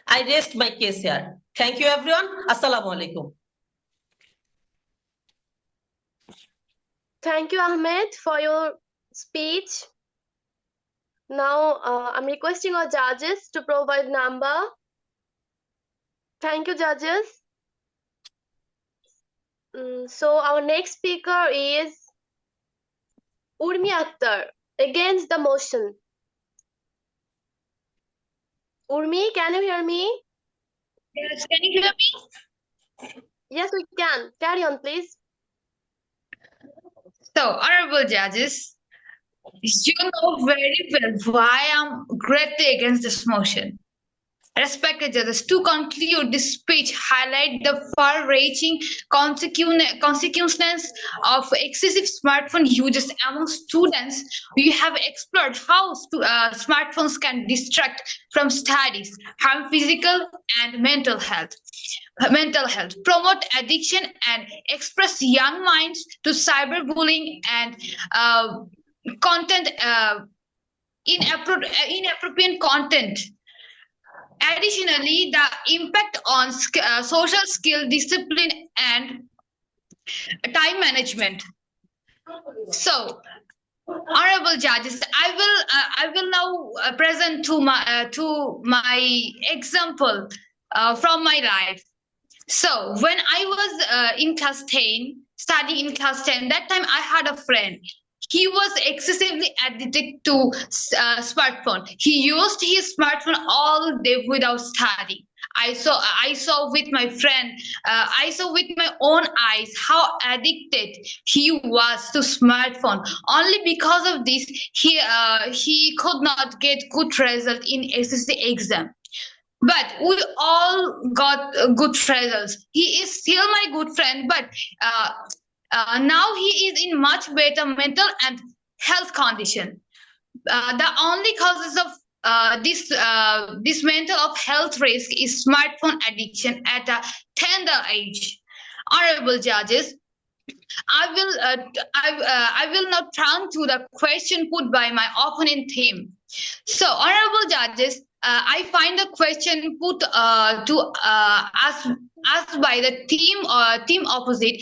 I rest my case here. Thank you everyone. Assalamu alaikum. Thank you, Ahmed, for your speech. Now, I'm requesting our judges to provide number. Thank you, judges. So our next speaker is Urmi Akter against the motion. Urmi, can you hear me? Yes, can you hear me? Yes, we can. Carry on, please. So, honorable judges, you know very well why I'm greatly against this motion. Respected judges, to conclude, this speech highlight the far-reaching consequences of excessive smartphone uses among students. We have explored how smartphones can distract from studies, harm physical and mental health, promote addiction, and express young minds to cyberbullying and inappropriate content. Additionally, the impact on social skill, discipline, and time management. So, honorable judges, I will now present to my example from my life. So, when I was in class 10, studying in class 10, that time I had a friend. He was excessively addicted to smartphone. He used his smartphone all day without studying. I saw with my friend, I saw with my own eyes how addicted he was to smartphone. Only because of this, he could not get good result in SSC exam. But we all got good results. He is still my good friend, but now he is in much better mental and health condition. The only causes of this mental of health risk is smartphone addiction at a tender age. Honorable judges, I will now turn to the question put by my opponent team. So, honorable judges, I find the question put to us asked by the team opposite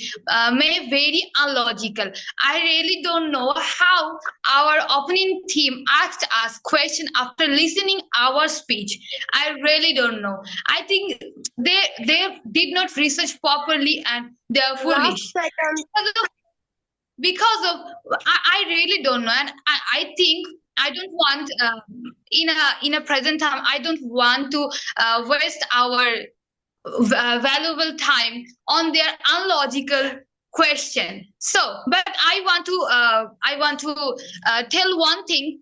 may very unlogical. I really don't know how our opponent team asked us question after listening our speech. I really don't know. I think they did not research properly and they are Last foolish. second. I really don't know, and I think I don't want in a present time I don't want to waste our valuable time on their unlogical question. So, but I want to tell one thing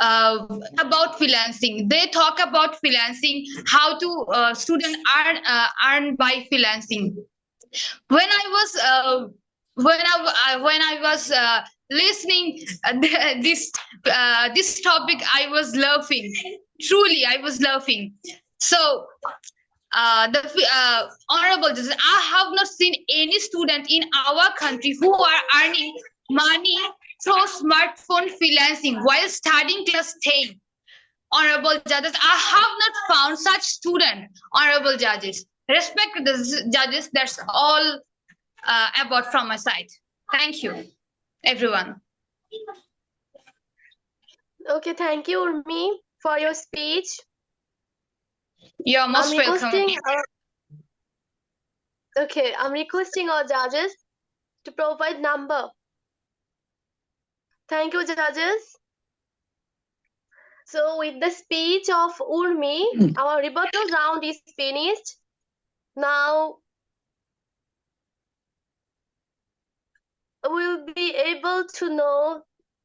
about freelancing. They talk about freelancing, how to student earn by freelancing. When I was when I was listening this topic, I was laughing. Truly, I was laughing. So the honorable judges, I have not seen any student in our country who are earning money through smartphone freelancing while studying class 10. Honorable judges, I have not found such student. Honorable judges, respect the judges. That's all about from my side. Thank you, everyone. Okay, thank you, Urmi, for your speech. You're most I'm welcome. I'm requesting our judges to provide number. Thank you, judges. So with the speech of Urmi, our rebuttal round is finished. Now we'll be able to know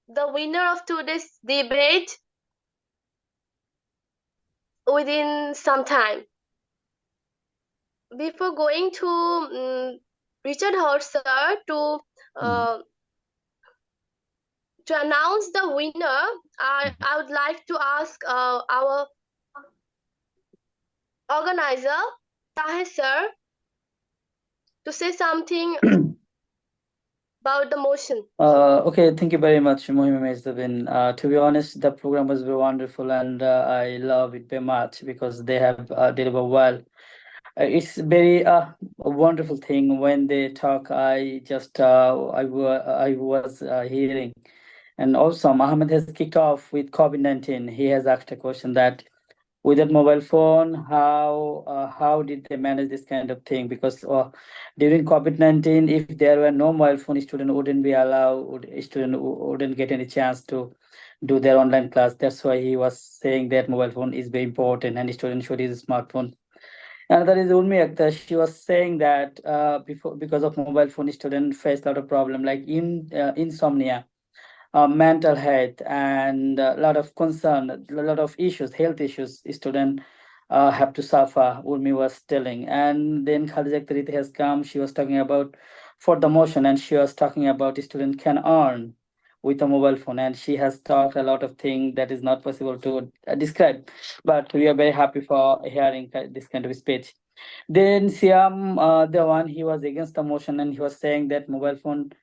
the winner of today's debate within some time. Before going to Richard Hart sir to announce the winner, I would like to ask our organizer, Tahe sir, to say something about the motion. Okay, thank you very much, Mohima Mezdabin. To be honest, the program was very wonderful and I love it very much because they have delivered well. It's very a wonderful thing when they talk. I just I was hearing, and also Ahmed has kicked off with COVID-19. He has asked a question that without mobile phone, how did they manage this kind of thing? Because during COVID-19, if there were no mobile phone, student wouldn't be allowed. Student wouldn't get any chance to do their online class. That's why he was saying that mobile phone is very important and student should use a smartphone. Another is Urmi Akter. She was saying that because of mobile phone, students face a lot of problem like insomnia, mental health, and a lot of concern, a lot of issues, health issues. Students have to suffer. Urmi was telling, and then Khadija Akter has come. She was talking about for the motion, and she was talking about student can earn with a mobile phone, and she has talked a lot of things that is not possible to describe, but we are very happy for hearing this kind of speech. Then Siam, the one he was against the motion, and he was saying that mobile phone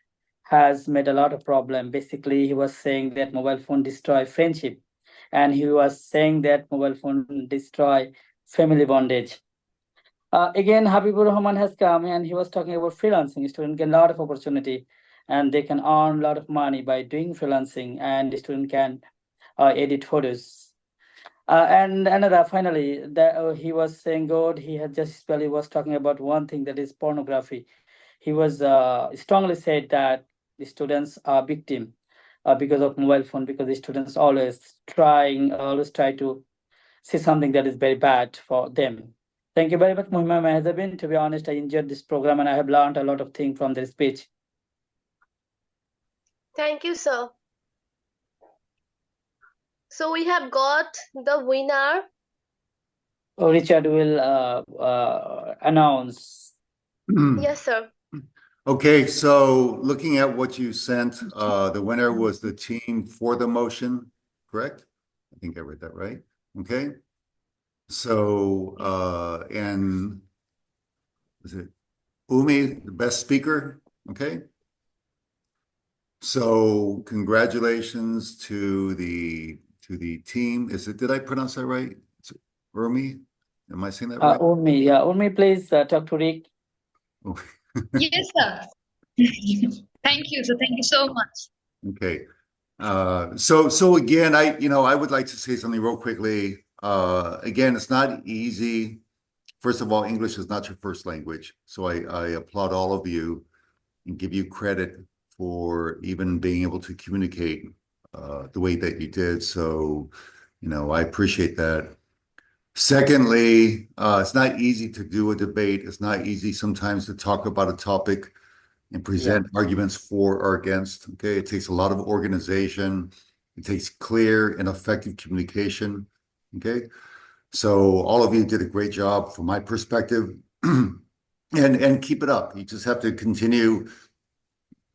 has made a lot of problem. Basically, he was saying that mobile phone destroy friendship, and he was saying that mobile phone destroy family bondage. Again, Habib Rahman has come and he was talking about freelancing. Students get a lot of opportunity and they can earn a lot of money by doing freelancing, and the student can edit photos. And another, finally, that he was saying good. He had just he was talking about one thing, that is pornography. He was strongly said that the students are victim because of mobile phone, because the students always try to see something that is very bad for them. Thank you very much, Mohima Mehzabin. To be honest, I enjoyed this program and I have learned a lot of things from their speech. Thank you, sir. So we have got the winner. Richard will announce. Yes, sir. Okay, so looking at what you sent, the winner was the team for the motion, correct? I think I read that right. Okay. So, and is it Umi, the best speaker? Okay. So congratulations to the team. Did I pronounce that right? It's Urmi? Am I saying that right? Urmi, yeah, Urmi, please talk to Rick. Yes, sir. Thank you. So thank you so much. Okay. So again, I would like to say something real quickly. Again, it's not easy. First of all, English is not your first language. So I applaud all of you and give you credit for even being able to communicate the way that you did. So, I appreciate that. Secondly, it's not easy to do a debate. It's not easy sometimes to talk about a topic and present arguments for or against. Okay, it takes a lot of organization. It takes clear and effective communication. Okay, so all of you did a great job from my perspective, and keep it up. You just have to continue.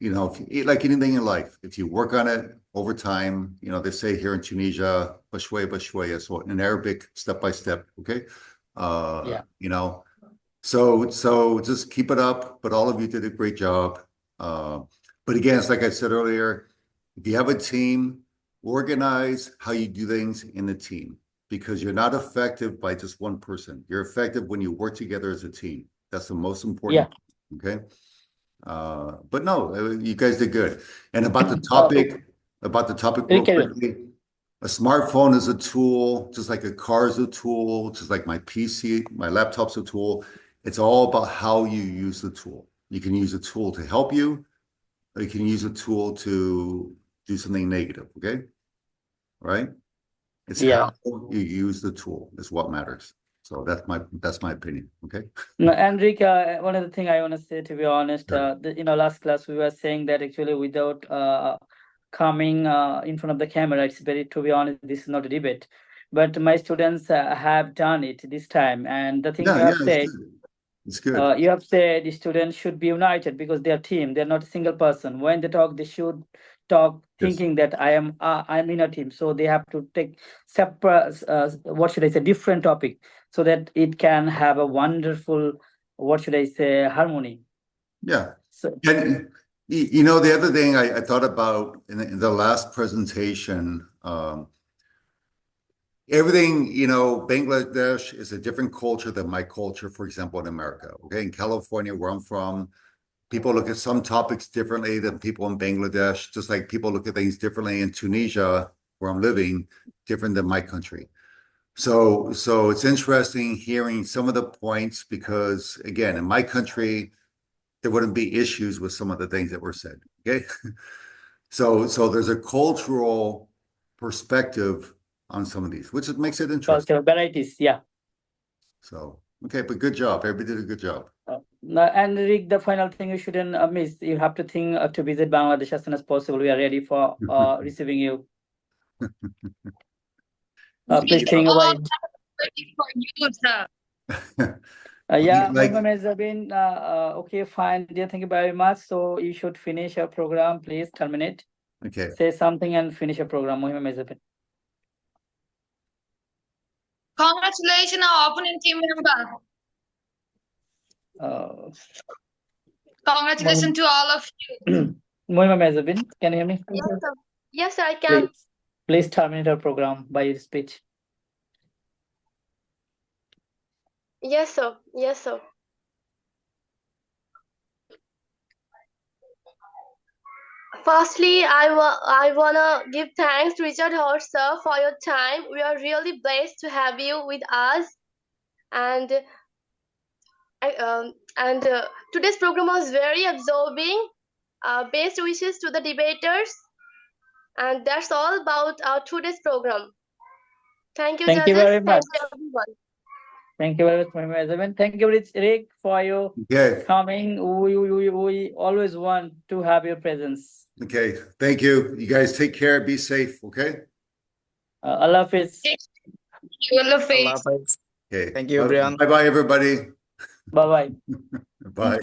Like anything in life, if you work on it over time, they say here in Tunisia, bashway bashway, so in Arabic, step by step. Okay, So just keep it up, but all of you did a great job. But again, it's like I said earlier, if you have a team, organize how you do things in the team, because you're not effective by just one person. You're effective when you work together as a team. That's the most important. Okay. But no, you guys did good. And about the topic real quickly, a smartphone is a tool, just like a car is a tool, just like my PC, my laptop's a tool. It's all about how you use the tool. You can use a tool to help you, or you can use a tool to do something negative, okay? Right? It's how you use the tool is what matters. So that's my opinion, okay? No, and Rick, one of the thing I want to say, to be honest, last class we were saying that actually without coming in front of the camera, it's very, to be honest, this is not a debate. But my students have done it this time, and the thing you have said, it's good. You have said the students should be united because they are team. They're not a single person. When they talk, they should talk thinking that I'm in a team. So they have to take separate, different topic, so that it can have a wonderful, harmony. Yeah. So, and the other thing I thought about in the last presentation, everything, Bangladesh is a different culture than my culture, for example, in America. Okay, in California, where I'm from, people look at some topics differently than people in Bangladesh, just like people look at things differently in Tunisia, where I'm living, different than my country. So it's interesting hearing some of the points, because again, in my country, there wouldn't be issues with some of the things that were said. Okay. So there's a cultural perspective on some of these, which makes it interesting. Cultural varieties, yeah. So, okay, but good job. Everybody did a good job. And Rick, the final thing you shouldn't miss, you have to think to visit Bangladesh as soon as possible. We are ready for receiving you. Please think about it. For you, sir. Okay, fine. Dear, thank you very much. So you should finish your program. Please terminate. Okay. Say something and finish your program. Congratulations, our opponent team member. Congratulations to all of you. Can you hear me? Yes, sir, I can. Please terminate our program by your speech. Yes, sir. Yes, sir. Firstly, I wanna give thanks to Richard Horst, sir, for your time. We are really blessed to have you with us, and today's program was very absorbing. Best wishes to the debaters, and that's all about our today's program. Thank you, Thank you judges. very much. Thank you, everyone. Thank you very much, Thank you, Rick, for your coming. We always want to have your presence. Okay, thank you. You guys take care. Be safe. Okay. Allah Hafiz. Allah Hafiz. Okay. Thank you, everyone. Bye bye, everybody. Bye bye. Bye.